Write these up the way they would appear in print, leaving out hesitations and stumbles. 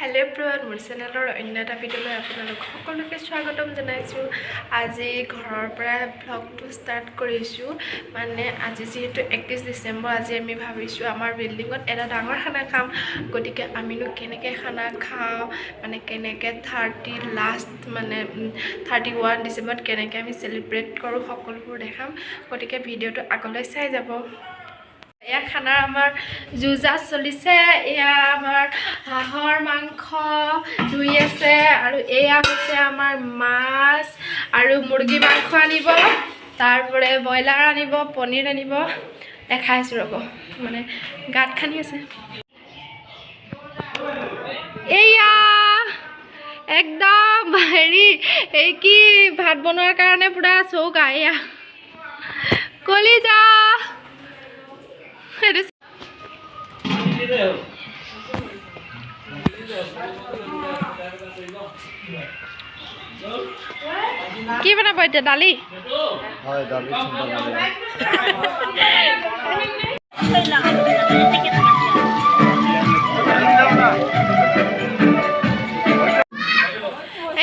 Hello everyone मोर चेनेलर अन्य এটা ভিডিঅ'লৈ আপোনালোক সকলোকে স্বাগতম জনাইছো। আজি ঘৰৰ পৰা ব্লগটো ষ্টাৰ্ট কৰিছো। মানে আজি যেহেতু 31 ডিসেম্বৰ আজি আমি ভাবিছো আমাৰ বিল্ডিংত এটা ডাঙৰ খানা খাম। গতিকে আমিনো কেনেকৈ খানা খাওঁ মানে কেনেকৈ 30 লাষ্ট মানে 31 ডিসেম্বৰত কেনেকৈ আমি সেলিব্ৰেট কৰো সকলোবোৰ দেখাম। গতিকে ভিডিঅ'টো আগলৈ চাই যাব। এয়া খানাৰ আমাৰ জুজা চলিছে। এয়া আমাৰ হাঁহৰ মাংস ধুই আছে আৰু এয়া হৈছে আমাৰ মাছ আৰু মুৰ্গী মাংস আনিব, তাৰপৰে ব্ৰইলাৰ আনিব, পনীৰ আনিব। দেখাইছো ৰ'ব, মানে গাঁত খানি আছে। এয়া একদম হেৰি এই কি ভাত বনোৱাৰ কাৰণে পুৰা চৌকা। এয়া কলিজা কি বনাব এতিয়া? দালি? হয়, দালি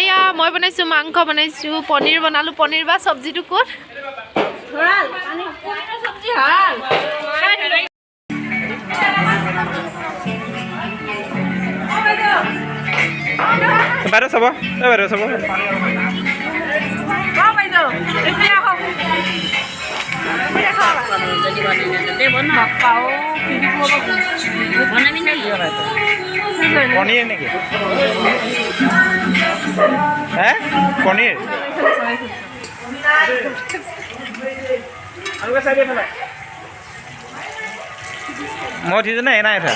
এয়া মই বনাইছো, মাংস বনাইছো, পনীৰ বনালো। পনীৰ বা চব্জিটো ক'ত? বাইদেউ চাব, বাইদেউ চাব। পনীৰ নেকি? হ্যাঁ পনীৰ মই উঠিছো নে নাই এটা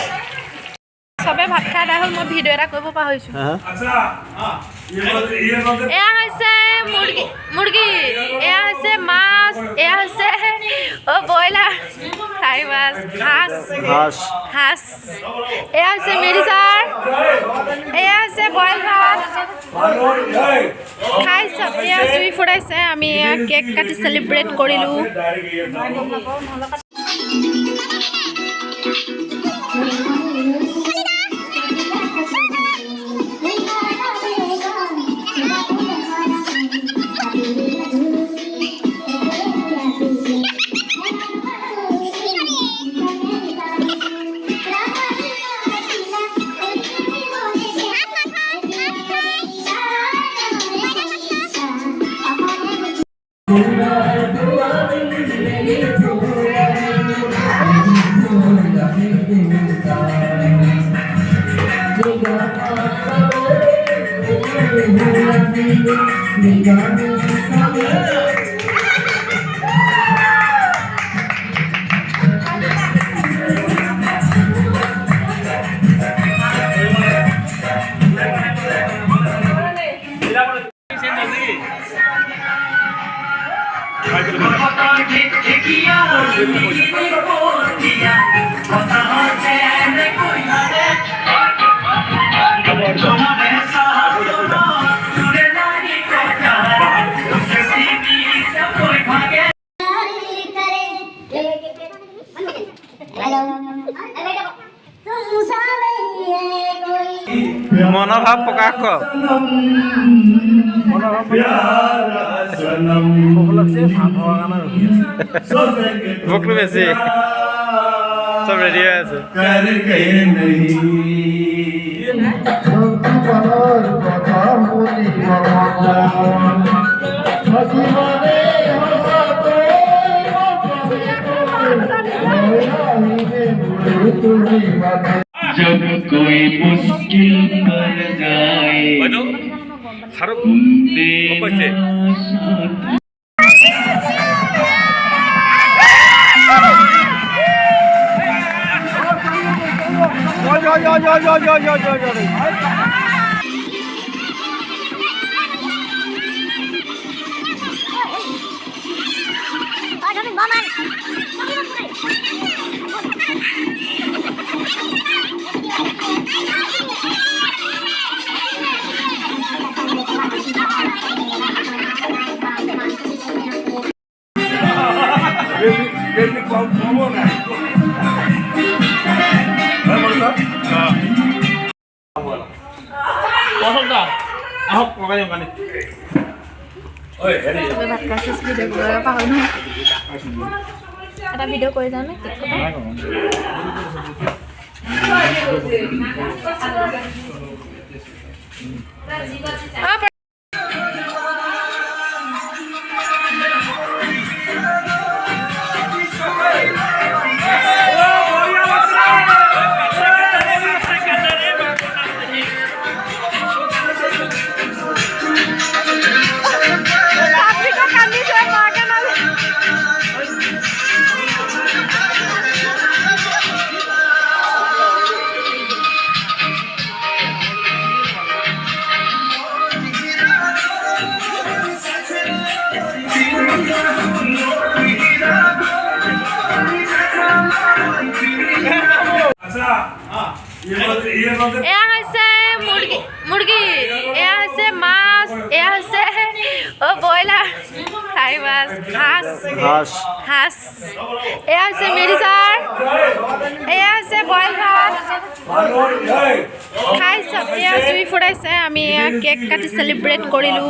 সবে ভাত খাই আদায় হ'ল। মই ভিডিঅ' এটা কৰিব পাহৰিছো। এয়া হৈছে মুৰ্গী, এয়া হৈছে মাছ, এয়া হৈছে ব্ৰইলাৰ, ফ্ৰাই মাছ, হাঁস, এয়া হৈছে মিৰ্জাৰ, এয়া হৈছে বইল ভাত। খাই চব এয়া জুই ফুৰাইছে। আমি এয়া কেক কাটি চেলিব্ৰেট কৰিলোঁ। মনোভাৱ প্ৰকাশ কৰ। ভোকটো বেছি, চব ৰেডি হৈ আছে। जब कोई मुश्किल पर जाए আহক লগাই দিম পানী ভাত খাইছোঁ ভিডিঅ' কৰিব পাহৰি নহয় এটা ভিডিঅ' কৰি যাওঁ নে এয়া হৈছে মুৰ্গী এয়া হৈছে মাছ এয়া হৈছে ব্ৰইলাৰ ফ্ৰাই মাছ হাঁচ এয়া হৈছে মিৰিচাৰ এয়া হৈছে বইল ভাত খাই চব এয়া জুই ফুৰাইছে আমি এয়া কেক কাটি চেলিব্ৰেট কৰিলোঁ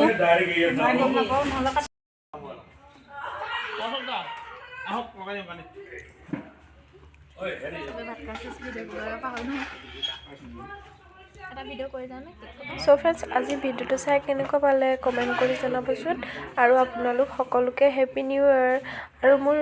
চ' ফ্ৰেণ্ডছ আজি ভিডিঅ'টো চাই কেনেকুৱা পালে কমেণ্ট কৰি জনাবচোন আৰু আপোনালোক সকলোকে হেপী নিউ ইয়েৰ আৰু মোৰ